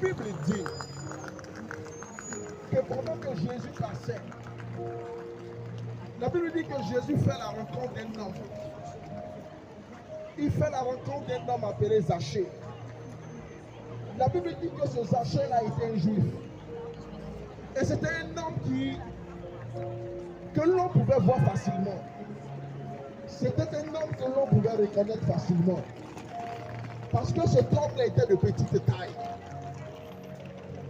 Bible dit que pendant que Jésus passait, la Bible dit que Jésus fait la rencontre d'un homme. Il fait la rencontre d'un homme appelé Zachée. La Bible dit que ce Zachée-là était un juif. Et c'était un homme que l'on pouvait voir facilement. C'était un homme que l'on pouvait reconnaître facilement. Parce que cet homme-là était de petite taille.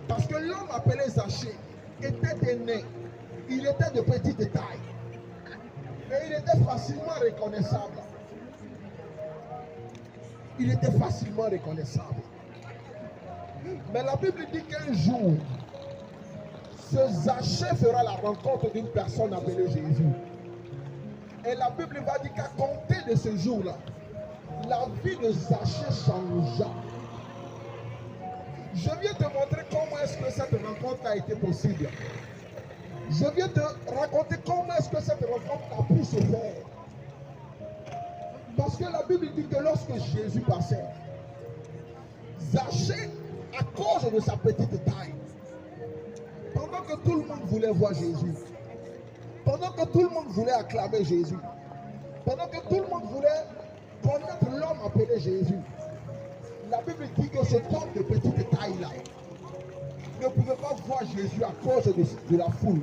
Parce que l'homme appelé Zachée était né. Il était de petite taille. Et il était facilement reconnaissable. Il était facilement reconnaissable. Mais la Bible dit qu'un jour, ce Zachée fera la rencontre d'une personne appelée Jésus. Et la Bible va dire qu'à compter de ce jour-là, la vie de Zachée changea. Je viens te montrer comment est-ce que cette rencontre a été possible. Je viens te raconter comment est-ce que cette rencontre a pu se faire. Parce que la Bible dit que lorsque Jésus passait, Zachée, à cause de sa petite taille, pendant que tout le monde voulait voir Jésus, pendant que tout le monde voulait acclamer Jésus, pendant que tout le monde voulait connaître l'homme appelé Jésus, la Bible dit que cet homme de petite taille-là ne pouvait pas voir Jésus à cause de la foule.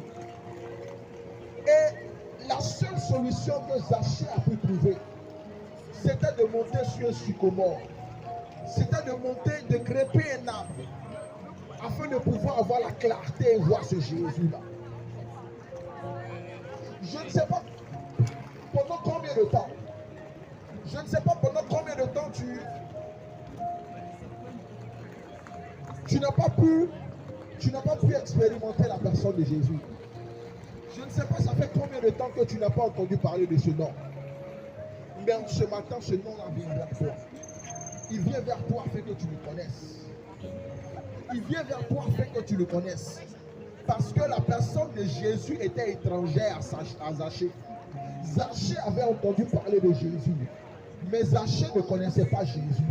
Et la seule solution que Zachée a pu trouver, c'était de monter sur un sycomore. C'était de monter, de grimper un arbre, afin de pouvoir avoir la clarté et voir ce Jésus-là. Je ne sais pas pendant combien de temps, je ne sais pas pendant combien de temps tu n'as pas pu expérimenter la personne de Jésus. Je ne sais pas ça fait combien de temps que tu n'as pas entendu parler de ce nom. Mais ce matin, ce nom-là vient vers toi. Il vient vers toi afin que tu le connaisses. Il vient vers toi afin que tu le connaisses. Parce que la personne de Jésus était étrangère à Zachée. Zachée avait entendu parler de Jésus. Mais Zachée ne connaissait pas Jésus.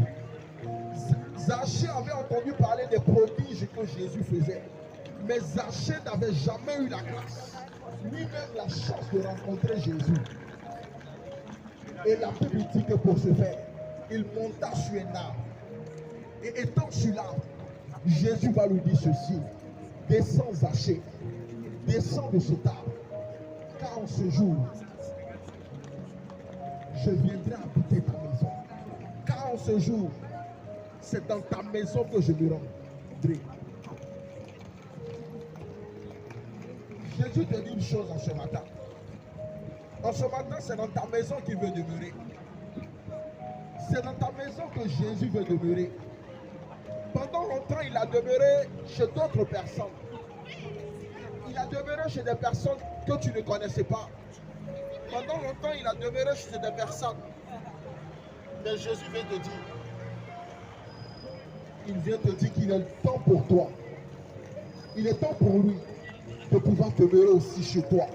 Zachée avait entendu parler des prodiges que Jésus faisait. Mais Zachée n'avait jamais eu la grâce, ni même la chance de rencontrer Jésus. Et la Bible dit que pour ce faire, il monta sur un arbre. Et étant sur l'arbre, Jésus va lui dire ceci: descends Zachée, descends de cet arbre, car en ce jour, je viendrai habiter ta maison. Car en ce jour, c'est dans ta maison que je me rendrai. Jésus te dit une chose en ce matin. En ce matin, c'est dans ta maison qu'il veut demeurer. C'est dans ta maison que Jésus veut demeurer. Pendant longtemps, il a demeuré chez d'autres personnes. Il a demeuré chez des personnes que tu ne connaissais pas. Pendant longtemps, il a demeuré chez des personnes. Mais Jésus vient te dire, il vient te dire qu'il est temps pour toi. Il est temps pour lui de pouvoir demeurer aussi chez toi.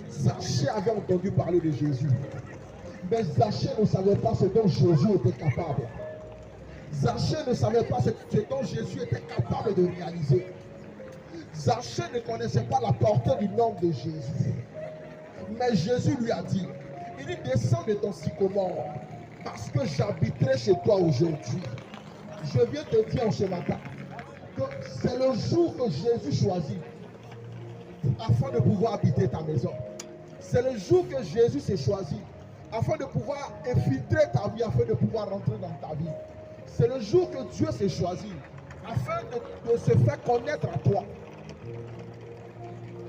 Zachée avait entendu parler de Jésus. Mais Zachée ne savait pas ce dont Jésus était capable. Zachée ne savait pas ce dont Jésus était capable de réaliser. Zachée ne connaissait pas la portée du nom de Jésus. Mais Jésus lui a dit, il dit, descends de ton sycomore, parce que j'habiterai chez toi aujourd'hui. Je viens te dire en ce matin que c'est le jour que Jésus choisit afin de pouvoir habiter ta maison. C'est le jour que Jésus s'est choisi afin de pouvoir infiltrer ta vie, afin de pouvoir rentrer dans ta vie. C'est le jour que Dieu s'est choisi afin de se faire connaître à toi.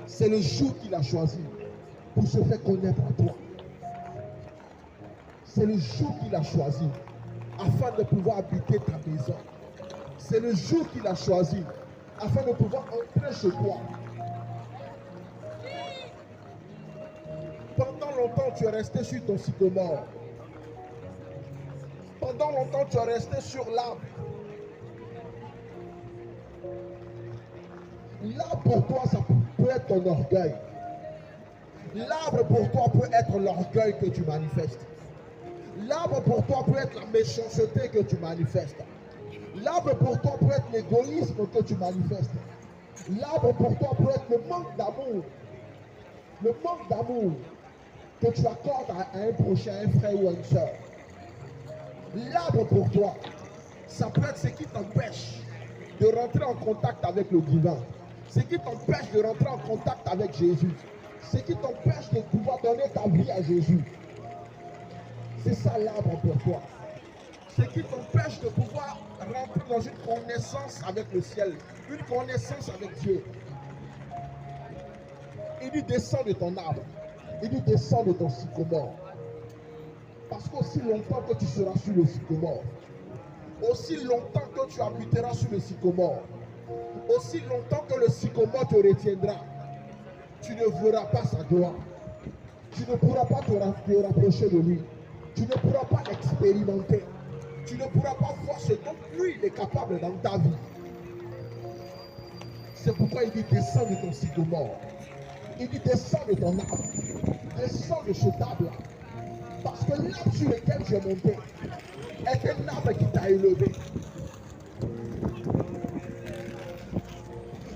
C'est le jour qu'il a choisi pour se faire connaître à toi. C'est le jour qu'il a choisi afin de pouvoir habiter ta maison. C'est le jour qu'il a choisi afin de pouvoir entrer chez toi. Pendant longtemps, tu es resté sur ton sycomore. Pendant longtemps, tu es resté sur l'arbre. L'arbre pour toi, ça peut être ton orgueil. L'arbre pour toi peut être l'orgueil que tu manifestes. L'arbre pour toi peut être la méchanceté que tu manifestes. L'arbre pour toi peut être l'égoïsme que tu manifestes. L'arbre pour toi peut être le manque d'amour. Le manque d'amour que tu accordes à un prochain, un frère ou une soeur. L'arbre pour toi, ça peut être ce qui t'empêche de rentrer en contact avec le divin. Ce qui t'empêche de rentrer en contact avec Jésus. Ce qui t'empêche de pouvoir donner ta vie à Jésus. C'est ça l'arbre pour toi. Ce qui t'empêche de pouvoir rentrer dans une connaissance avec le ciel, une connaissance avec Dieu. Il dit descends de ton arbre. Il dit descends de ton sycomore. Parce qu'aussi longtemps que tu seras sur le sycomore, aussi longtemps que tu habiteras sur le sycomore, aussi longtemps que le sycomore te retiendra, tu ne verras pas sa gloire. Tu ne pourras pas te rapprocher de lui. Tu ne pourras pas expérimenter. Tu ne pourras pas voir ce dont lui il est capable dans ta vie. C'est pourquoi il dit descends de ton sycomore. Il dit descends de ton arbre. Descends de cet arbre-là. Parce que l'arbre sur lequel j'ai monté est un arbre qui t'a élevé.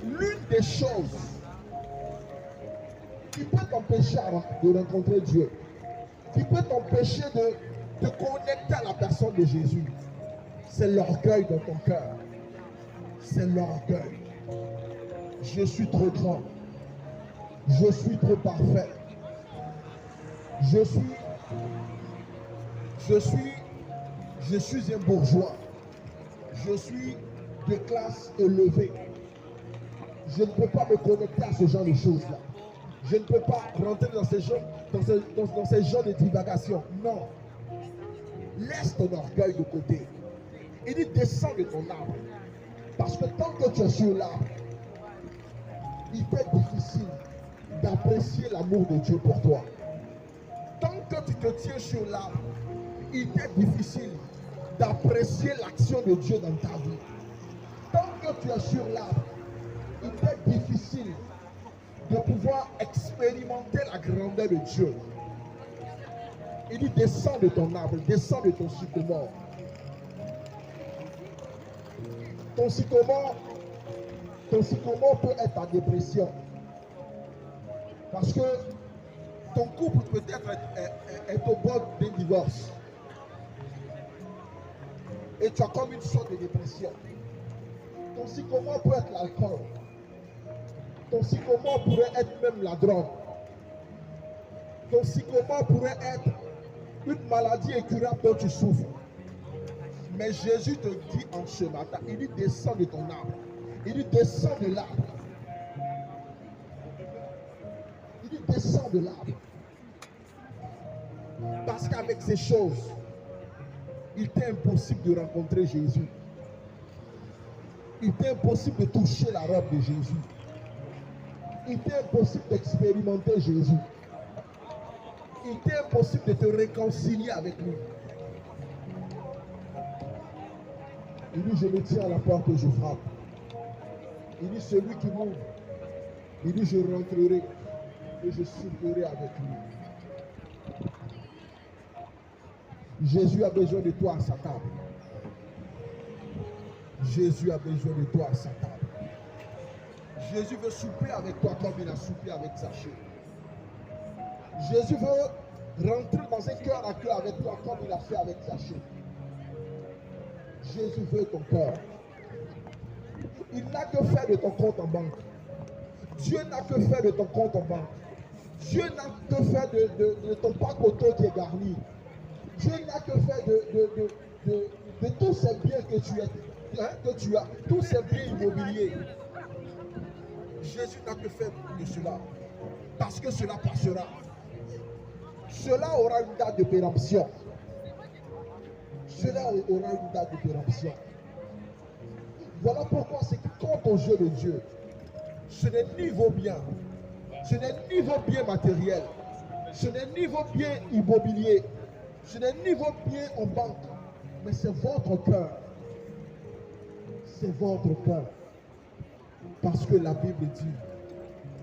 L'une des choses qui peut t'empêcher de rencontrer Dieu, qui peut t'empêcher de te connecter à la personne de Jésus, c'est l'orgueil dans ton cœur. C'est l'orgueil. Je suis trop grand. Je suis trop parfait. Je suis un bourgeois. Je suis de classe élevée. Je ne peux pas me connecter à ce genre de choses-là. Je ne peux pas rentrer dans ces genres de divagations. Non. Laisse ton orgueil de côté. Il dit descends de ton arbre. Parce que tant que tu es sur l'arbre, il peut être difficile d'apprécier l'amour de Dieu pour toi. Tant que tu te tiens sur l'arbre, il est difficile d'apprécier l'action de Dieu dans ta vie. Tant que tu es sur l'arbre, il est difficile de pouvoir expérimenter la grandeur de Dieu. Il dit descends de ton arbre, descends de ton sycomore. Ton sycomore peut être ta dépression. Parce que ton couple peut-être est au bord d'un divorce. Et tu as comme une sorte de dépression. Ton sycomore peut être l'alcool. Ton sycomore pourrait être même la drogue. Ton sycomore pourrait être une maladie incurable dont tu souffres. Mais Jésus te dit en ce matin, il dit descends de ton arbre. Il dit descends de l'arbre. Il dit descends de l'arbre. Parce qu'avec ces choses, il t'est impossible de rencontrer Jésus. Il t'est impossible de toucher la robe de Jésus. Il t'est impossible d'expérimenter Jésus. Il t'est impossible de te réconcilier avec lui. Il dit, je me tiens à la porte et je frappe. Il dit, celui qui m'ouvre, il dit, je rentrerai et je souperai avec lui. Jésus a besoin de toi à sa table. Jésus a besoin de toi à sa table. Jésus veut souper avec toi comme il a soupé avec Zachée. Jésus veut rentrer dans un cœur à cœur avec toi comme il a fait avec Zachée. Jésus veut ton cœur. Il n'a que faire de ton compte en banque. Dieu n'a que faire de ton compte en banque. Dieu n'a que faire de ton parc auto qui est garni. Dieu n'a que faire de tous ces biens que tu as, tous ces biens immobiliers. Jésus n'a que faire de cela. Parce que cela passera. Cela aura une date de péremption. Cela aura une date de péremption. Voilà pourquoi c'est que quand on jeu de Dieu, ce n'est ni vos biens, ce n'est ni vos biens matériels, ce n'est ni vos biens immobiliers, ce n'est ni vos biens en banque, mais c'est votre cœur. C'est votre cœur. Parce que la Bible dit